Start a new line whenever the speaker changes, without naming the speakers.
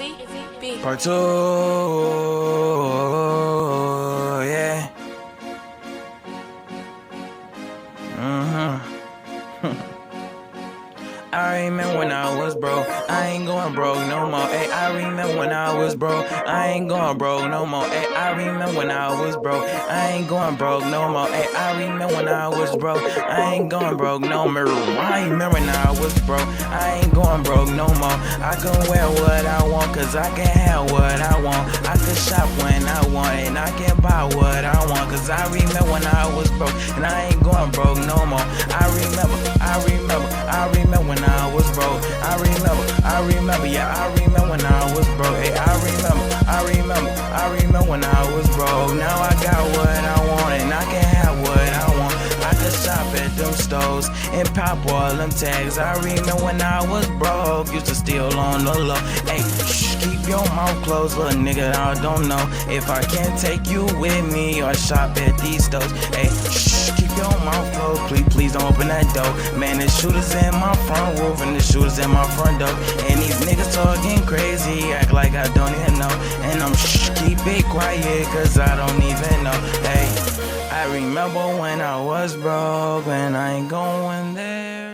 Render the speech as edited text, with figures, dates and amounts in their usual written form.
Part 2, yeah. I remember when I was broke, I ain't going broke no more. Ay, I remember when I was broke, I ain't going broke no more. Ay, I remember when I was broke, I ain't going broke no more. Ay, I remember when I was broke, I ain't going broke no more. I remember when I was broke, I ain't going broke no more. I can wear what I want, cause I can have what I want. I can shop when I want, and I can buy what I want. Cause I remember when I was broke, and I ain't going broke no more. I remember when I was broke. I remember, yeah, I remember when I was broke. Hey, I remember when I was broke. Now I got what I want and I can have what I want. I can shop at them stores and pop all them tags. I remember when I was broke, used to steal on the low. Hey, shh, keep your mouth closed, little nigga, I don't know if I can take you with me or shop at these stores. Hey, shh, keep your mouth closed, please don't open that door. Man, the shooters in my front roof and the shooters in my front door. And these niggas talking crazy, act like I don't even know. And I'm shh, keep it quiet, cause I don't even know. Hey, I remember when I was broke, and I ain't going there.